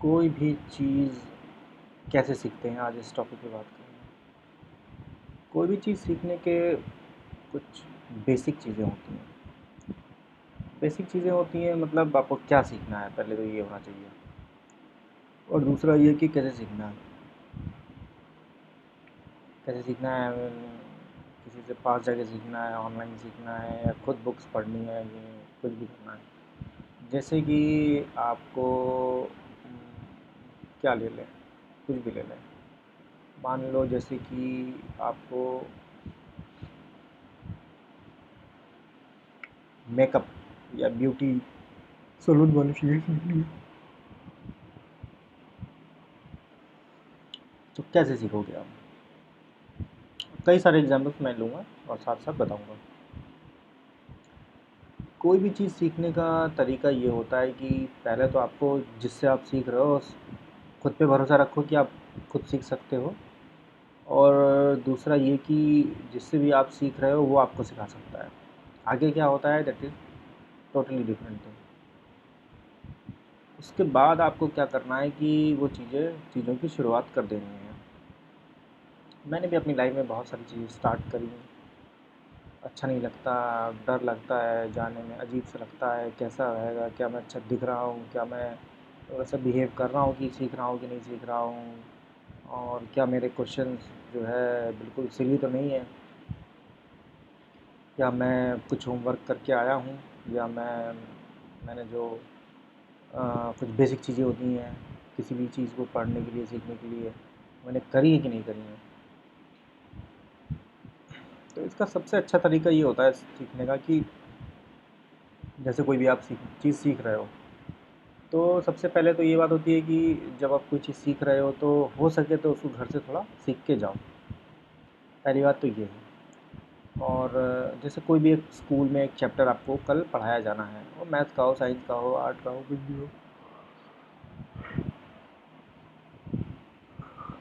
कोई भी चीज़ कैसे सीखते हैं, आज इस टॉपिक पे बात करेंगे। कोई भी चीज़ सीखने के कुछ बेसिक चीज़ें होती हैं। बेसिक चीज़ें होती हैं मतलब आपको क्या सीखना है, पहले तो ये होना चाहिए। और दूसरा ये कि कैसे सीखना है। कैसे सीखना है किसी से पास जाके सीखना है, ऑनलाइन सीखना है, या खुद बुक्स पढ़नी है, ये कुछ भी करना है। जैसे कि आपको क्या ले लें, कुछ भी ले लें। मान लो जैसे कि आपको मेकअप या ब्यूटी सलून वाली चीज़ें सीखनी है, तो कैसे सीखोगे आप? कई सारे एग्जाम्पल्स मैं लूँगा और साथ साथ बताऊँगा। कोई भी चीज़ सीखने का तरीका ये होता है कि पहले तो आपको जिससे आप सीख रहे हो खुद पे भरोसा रखो कि आप खुद सीख सकते हो। और दूसरा ये कि जिससे भी आप सीख रहे हो वो आपको सिखा सकता है। आगे क्या होता है that is totally different thing. उसके बाद आपको क्या करना है कि वो चीज़ों की शुरुआत कर देनी है। मैंने भी अपनी लाइफ में बहुत सारी चीज़ें स्टार्ट करी। अच्छा नहीं लगता, डर लगता है जाने में, अजीब सा लगता है कैसा रहेगा, क्या मैं अच्छा दिख रहा हूँ, क्या मैं वैसा बिहेव कर रहा हूँ कि सीख रहा हूँ कि नहीं सीख रहा हूँ, और क्या मेरे क्वेश्चंस जो है बिल्कुल सिली तो नहीं है, या मैं कुछ होमवर्क करके आया हूँ, या मैंने जो कुछ बेसिक चीज़ें होती हैं किसी भी चीज़ को पढ़ने के लिए, सीखने के लिए, मैंने करी है कि नहीं करी है। तो इसका सबसे अच्छा तरीका ये होता है सीखने का कि जैसे कोई भी आप चीज़ सीख रहे तो सबसे पहले तो ये बात होती है कि जब आप कोई चीज़ सीख रहे हो तो हो सके तो उसको घर से थोड़ा सीख के जाओ। पहली बात तो ये है। और जैसे कोई भी एक स्कूल में एक चैप्टर आपको कल पढ़ाया जाना है, वो मैथ्स का हो, साइंस का हो, आर्ट का हो, कुछ भी हो।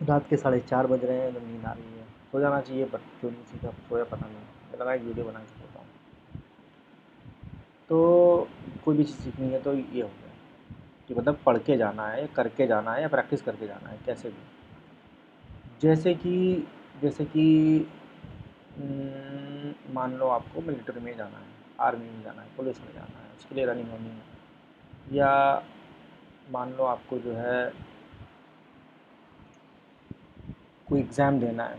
रात के 4:30 बज रहे हैं, तो नींद आ रही है, सो जाना चाहिए, पर क्यों नहीं सीखा, सोया पता नहीं, मुझे लगा एक वीडियो बना के सोता हूँ। तो कोई भी चीज़ सीखनी है तो ये हो गया कि मतलब पढ़ के जाना है, करके जाना है, या प्रैक्टिस करके जाना है, कैसे भी। जैसे कि जैसे कि मान लो आपको मिलिट्री में जाना है, आर्मी में जाना है, पुलिस में जाना है, उसके लिए रनिंग होनी है। या मान लो आपको जो है कोई एग्ज़ाम देना है,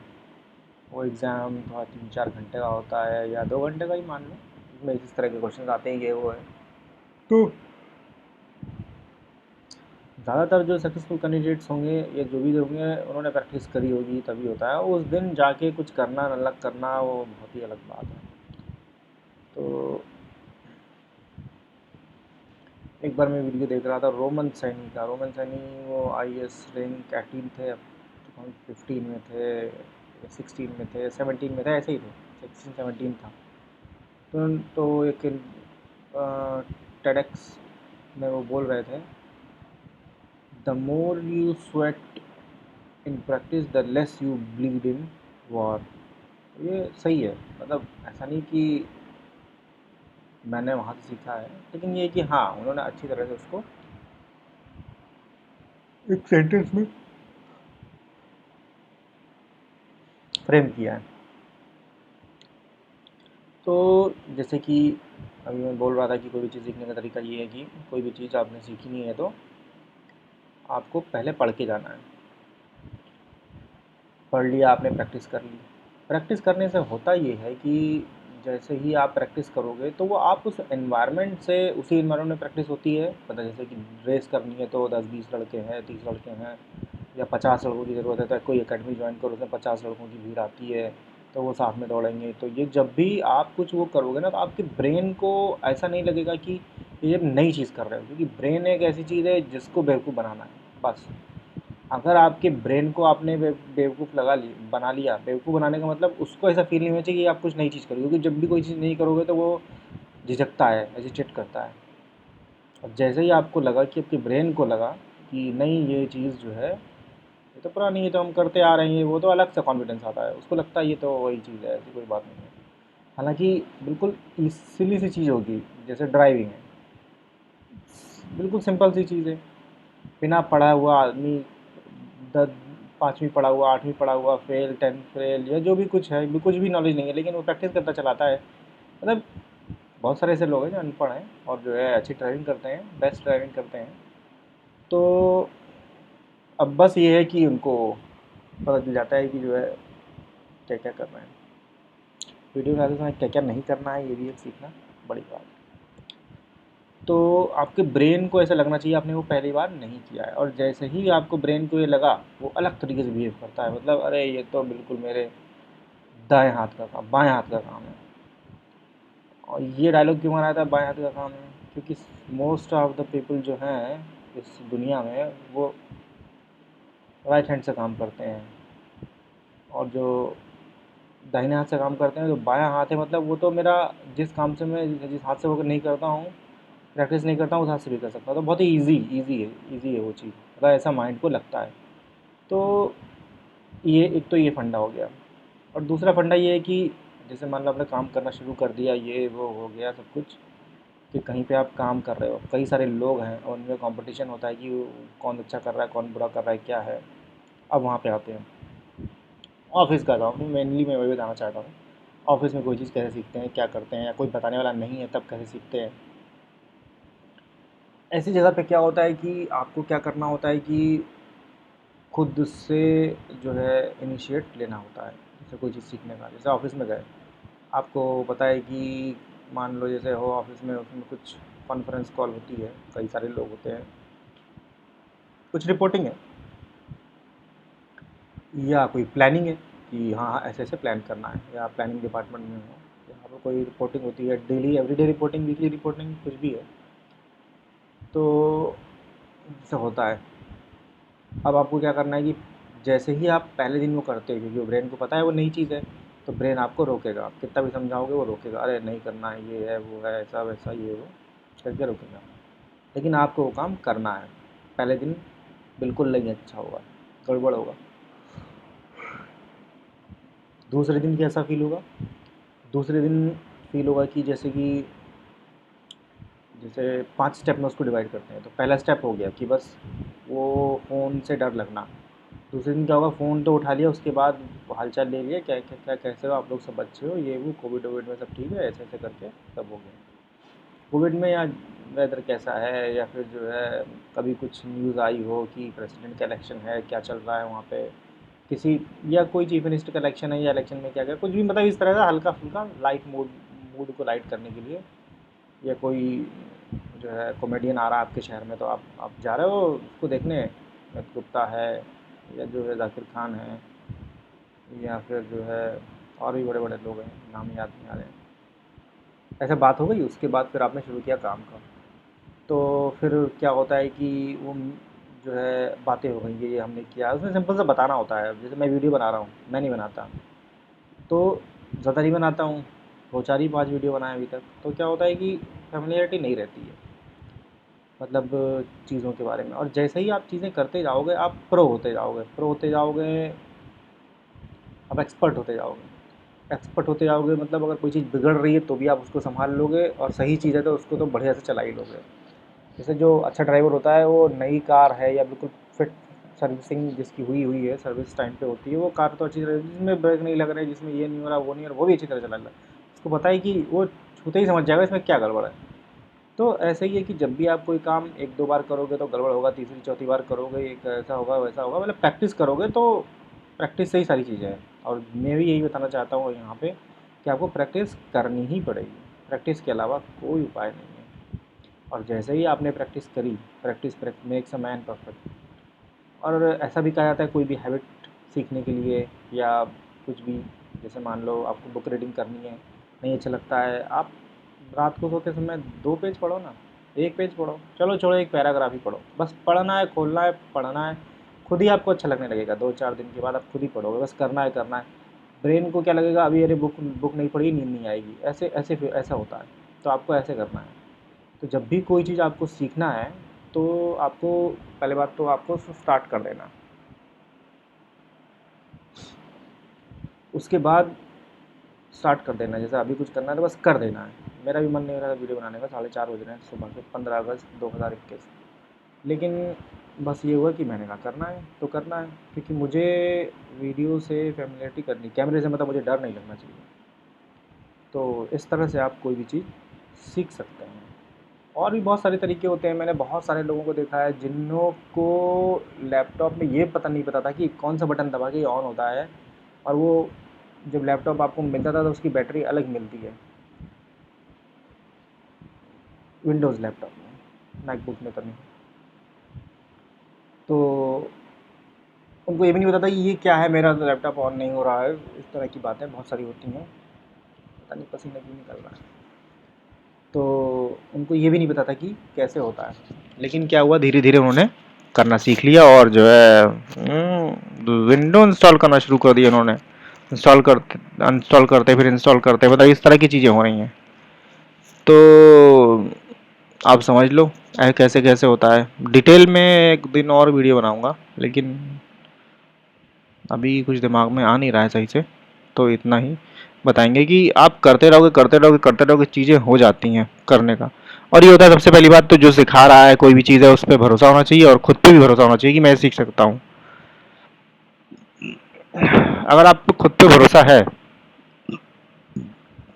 वो एग्ज़ाम थोड़ा 3-4 घंटे का होता है, या 2 घंटे का ही मान लो, इसमें इस तरह के क्वेश्चन आते हैं, ये वो है। तो ज़्यादातर जो सक्सेसफुल कैंडिडेट्स होंगे या जो भी होंगे, उन्होंने प्रैक्टिस करी होगी, तभी होता है। उस दिन जाके कुछ करना न अलग करना, वो बहुत ही अलग बात है। तो एक बार मैं वीडियो देख रहा था रोमन सैनी, वो आईएएस रैंक 18 थे, अब 2015 में थे, 16 में थे, 17 में थे, ऐसे ही थे, 16-17 था। तो एक टेडेक्स में वो बोल रहे थे, the more you sweat in practice the less you bleed in war. ये सही है, मतलब ऐसा नहीं कि मैंने वहाँ से सीखा है, लेकिन ये कि हाँ, उन्होंने अच्छी तरह से उसको एक सेंटेंस में फ्रेम किया है। तो जैसे कि अभी मैं बोल रहा था कि कोई भी चीज़ सीखने का तरीका ये है कि कोई भी चीज़ आपने सीखी नहीं है तो आपको पहले पढ़ के जाना है। पढ़ लिया आपने, प्रैक्टिस कर ली। प्रैक्टिस करने से होता ये है कि जैसे ही आप प्रैक्टिस करोगे तो वो आप उस एनवायरनमेंट से, उसी एनवायरनमेंट में प्रैक्टिस होती है। मतलब जैसे कि रेस करनी है तो 10-20 लड़के हैं, 30 लड़के हैं, या 50 लड़कों की ज़रूरत है, तो कोई एकेडमी ज्वाइन करो, उसमें 50 लड़कों की भीड़ आती है, तो वो साथ में दौड़ेंगे। तो ये जब भी आप कुछ वो करोगे ना, तो आपके ब्रेन को ऐसा नहीं लगेगा कि ये नई चीज़ कर रहे हो, क्योंकि ब्रेन एक ऐसी चीज़ है जिसको बेवकूफ़ बनाना है बस। अगर आपके ब्रेन को आपने बेवकूफ़ बना लिया, बेवकूफ़ बनाने का मतलब उसको ऐसा फील नहीं होना चाहिए कि आप कुछ नई चीज़ करोगे, क्योंकि जब भी कोई चीज़ नहीं करोगे तो वो झिझकता है, हेजिटेट करता है। और जैसे ही आपको लगा कि आपके ब्रेन को लगा कि नहीं, ये चीज़ जो है ये तो पुरानी है, तो हम करते आ रहे हैं, वो तो अलग सा कॉन्फिडेंस आता है, उसको लगता है ये तो वही चीज़ है, ऐसी कोई बात नहीं है। हालांकि बिल्कुल सिली सी चीज़ होगी, जैसे ड्राइविंग है, बिल्कुल सिंपल सी चीज़ है। बिना पढ़ा हुआ आदमी, 5वीं पढ़ा हुआ, 8वीं पढ़ा हुआ, फेल, 10th फेल, या जो भी कुछ है, कुछ भी नॉलेज नहीं है, लेकिन वो प्रैक्टिस करता चलाता है। मतलब बहुत सारे ऐसे लोग हैं जो अनपढ़ हैं और जो है अच्छी ड्राइविंग करते हैं, बेस्ट ड्राइविंग करते हैं। तो अब बस ये है कि उनको पता चल जाता है कि जो है क्या क्या करना है, वीडियो बनाते समय क्या क्या नहीं करना है, ये भी एक सीखना बड़ी बात है। तो आपके ब्रेन को ऐसा लगना चाहिए आपने वो पहली बार नहीं किया है, और जैसे ही आपको ब्रेन को ये लगा, वो अलग तरीके से बिहेव करता है। मतलब अरे ये तो बिल्कुल मेरे दाएं हाथ का काम, बाएं हाथ का काम है। और ये डायलॉग क्यों बनाया था बाएं हाथ का काम है? क्योंकि मोस्ट ऑफ द पीपल जो हैं इस दुनिया में, वो राइट हैंड से काम करते हैं, और जो दाहिने हाथ से काम करते हैं, जो बायां हाथ है, मतलब वो तो मेरा जिस काम से मैं जिस हाथ से वो नहीं करता हूँ, प्रैक्टिस नहीं करता हूँ, उस हाथ से भी कर सकता हूँ। तो बहुत ही ईजी है वो चीज़, मतलब ऐसा माइंड को लगता है। तो ये एक तो ये फंडा हो गया। और दूसरा फंडा ये है कि जैसे मान लो आपने काम करना शुरू कर दिया, ये वो हो गया सब कुछ, कि कहीं पे आप काम कर रहे हो, कई सारे लोग हैं और उनमें कंपटीशन होता है कि कौन अच्छा कर रहा है, कौन बुरा कर रहा है, क्या है। अब वहाँ पे आते हैं ऑफिस का काम, मेनली मैं वही बताना चाहता हूँ। ऑफिस में कोई चीज़ कैसे सीखते हैं, क्या करते हैं, या कोई बताने वाला नहीं है तब कैसे सीखते हैं। ऐसी जगह पे क्या होता है कि आपको क्या करना होता है कि खुद से जो है इनिशिएट लेना होता है, जैसे कोई चीज़ सीखने का। जैसे ऑफिस में गए, आपको पता है कि मान लो जैसे हो ऑफिस में, उसमें कुछ कॉन्फ्रेंस कॉल होती है, कई सारे लोग होते हैं, कुछ रिपोर्टिंग है या कोई प्लानिंग है कि हाँ हाँ ऐसे ऐसे प्लान करना है, या प्लानिंग डिपार्टमेंट में हो, यहाँ पर कोई रिपोर्टिंग होती है, daily everyday reporting, weekly reporting, कुछ भी है। तो ऐसा होता है। अब आपको क्या करना है कि जैसे ही आप पहले दिन वो करते हो, क्योंकि ब्रेन को पता है वो नई चीज़ है, तो ब्रेन आपको रोकेगा। आप कितना भी समझाओगे वो रोकेगा, अरे नहीं करना है, ये है वो है, ऐसा वैसा, ये वो करके रोकेगा। लेकिन आपको वो काम करना है। पहले दिन बिल्कुल नहीं अच्छा होगा, गड़बड़ होगा। दूसरे दिन कैसा फील होगा? दूसरे दिन फील होगा कि जैसे 5 स्टेप में उसको डिवाइड करते हैं। तो पहला स्टेप हो गया कि बस वो फ़ोन से डर लगना। दूसरे दिन क्या होगा, फ़ोन तो उठा लिया, उसके बाद हालचाल ले लिया, क्या क्या क्या कैसे हो आप लोग, सब अच्छे हो, ये वो, कोविड वोविड में सब ठीक है, ऐसे ऐसे करके सब हो गया। कोविड में या वेदर कैसा है, या फिर जो है कभी कुछ न्यूज़ आई हो कि प्रेसिडेंट का इलेक्शन है, क्या चल रहा है वहाँ पे, किसी, या कोई चीफ मिनिस्टर का इलेक्शन है, या इलेक्शन में क्या क्या, कुछ भी, मतलब इस तरह का हल्का फुल्का लाइट मूड, मूड को लाइट करने के लिए। या कोई जो है कॉमेडियन आ रहा है आपके शहर में, तो आप जा रहे हो उसको देखने, अमित गुप्ता है, या जो है जाकिर खान है, या फिर जो है और भी बड़े बड़े लोग हैं, नाम याद नहीं आ रहे हैं। ऐसे बात हो गई, उसके बाद फिर आपने शुरू किया काम का। तो फिर क्या होता है कि वो जो है बातें हो गई, ये हमने किया, उसमें सिंपल सा बताना होता है। जैसे मैं वीडियो बना रहा हूँ, मैं नहीं बनाता, तो ज़्यादा नहीं बनाता हूँ, 2 4 ही 5 वीडियो बनाए अभी तक। तो क्या होता है कि फेमिलियरिटी नहीं रहती है, मतलब चीज़ों के बारे में। और जैसे ही आप चीज़ें करते जाओगे, आप प्रो होते जाओगे, प्रो होते जाओगे, आप एक्सपर्ट होते जाओगे। एक्सपर्ट होते जाओगे मतलब अगर कोई चीज़ बिगड़ रही है तो भी आप उसको सँभाल लोगे, और सही चीज़ है तो उसको तो बढ़िया से चला ही लोगे। जैसे जो अच्छा ड्राइवर होता है, वो नई कार है या बिल्कुल फिट, सर्विसिंग जिसकी हुई हुई है, सर्विस टाइम पे होती है, वो कार तो अच्छी तरह, जिसमें ब्रेक नहीं लग रहा है, जिसमें ये नहीं हो रहा, वो नहीं हो रहा, वो भी अच्छी तरह चला लेगा। उसको पता है कि वो छूते ही समझ जाएगा इसमें क्या गड़बड़ है। तो ऐसे ही है कि जब भी आप कोई काम 1 2 बार करोगे तो गड़बड़ होगा, तीसरी चौथी बार करोगे एक ऐसा होगा वैसा होगा, मतलब प्रैक्टिस करोगे तो प्रैक्टिस से ही सारी चीज़ें हैं। और मैं भी यही बताना चाहता हूँ यहाँ पे कि आपको प्रैक्टिस करनी ही पड़ेगी, प्रैक्टिस के अलावा कोई उपाय नहीं है। और जैसे ही आपने प्रैक्टिस करी, practice makes a man perfect. और ऐसा भी कहा जाता है कोई भी हैबिट सीखने के लिए, या कुछ भी, जैसे मान लो आपको बुक रीडिंग करनी है, नहीं अच्छा लगता है, आप रात को सोते समय 2 पेज पढ़ो ना, 1 पेज पढ़ो, चलो छोड़ो, एक पैराग्राफ ही पढ़ो, बस पढ़ना है, खोलना है, पढ़ना है। खुद ही आपको अच्छा लगने लगेगा, 2 4 दिन के बाद आप खुद ही पढ़ोगे, बस करना है करना है। ब्रेन को क्या लगेगा, अभी अरे बुक बुक नहीं पढ़ी, नींद नहीं आएगी, ऐसे ऐसे ऐसा होता है। तो आपको ऐसे करना है। तो जब भी कोई चीज़ आपको सीखना है, तो आपको पहले बात तो आपको उसको स्टार्ट कर देना। उसके बाद स्टार्ट कर देना, जैसे अभी कुछ करना है तो बस कर देना है। मेरा भी मन नहीं हो रहा था वीडियो बनाने का, 4:30 बज रहे हैं सुबह के, 15 अगस्त 2021। लेकिन बस ये हुआ कि मैंने कहा करना है तो करना है, क्योंकि मुझे वीडियो से फ़ैमिलियरिटी करनी, कैमरे से मतलब मुझे डर नहीं लगना चाहिए। तो इस तरह से आप कोई भी चीज़ सीख सकते हैं। और भी बहुत सारे तरीके होते हैं। मैंने बहुत सारे लोगों को देखा है जिन्हों को लैपटॉप में ये पता नहीं पता था कि कौन सा बटन दबा के ये ऑन होता है, और वो जब लैपटॉप आपको मिलता था तो उसकी बैटरी अलग मिलती है विंडोज़ लैपटॉप में, मैकबुक में तो नहीं। तो उनको ये भी नहीं पता था कि ये क्या है, मेरा तो लैपटॉप ऑन नहीं हो रहा है। इस तरह की बातें बहुत सारी होती हैं, पता नहीं पसीना क्यों निकल रहा है। तो उनको ये भी नहीं पता था कि कैसे होता है, लेकिन क्या हुआ, धीरे धीरे उन्होंने करना सीख लिया और जो है विंडो इंस्टॉल करना शुरू कर दिया उन्होंने। इंस्टॉल करते फिर इंस्टॉल करते, मतलब इस तरह की चीज़ें हो रही हैं। तो आप समझ लो कैसे कैसे होता है। डिटेल में एक दिन और वीडियो बनाऊंगा, लेकिन अभी कुछ दिमाग में आ नहीं रहा है सही से। तो इतना ही बताएंगे कि आप करते रहोगे करते रहोगे करते रहोगे, चीज़ें हो जाती हैं करने का। और ये होता है सबसे पहली बात तो जो सिखा रहा है कोई भी चीज़ है उस पर भरोसा होना चाहिए, और खुद पे भी भरोसा होना चाहिए कि मैं सीख सकता हूँ। अगर आपको खुद पे भरोसा है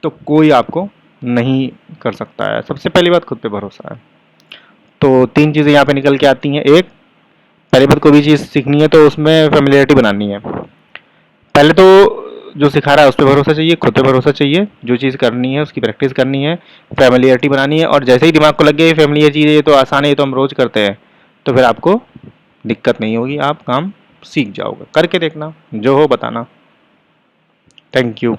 तो कोई आपको नहीं कर सकता है। सबसे पहली बात खुद पे भरोसा है। तो तीन चीज़ें यहाँ पे निकल के आती हैं। एक, पहली बात कोई भी चीज़ सीखनी है तो उसमें फेमिलियरिटी बनानी है। पहले तो जो सिखा रहा है उस पर भरोसा चाहिए, खुद पे भरोसा चाहिए, जो चीज़ करनी है उसकी प्रैक्टिस करनी है, फैमिलियरिटी बनानी है। और जैसे ही दिमाग को लग गया ये फैमिलियर चीज़ है, ये तो आसान है, ये तो हम रोज़ करते हैं, तो फिर आपको दिक्कत नहीं होगी, आप काम सीख जाओगे। करके देखना, जो हो बताना। Thank you.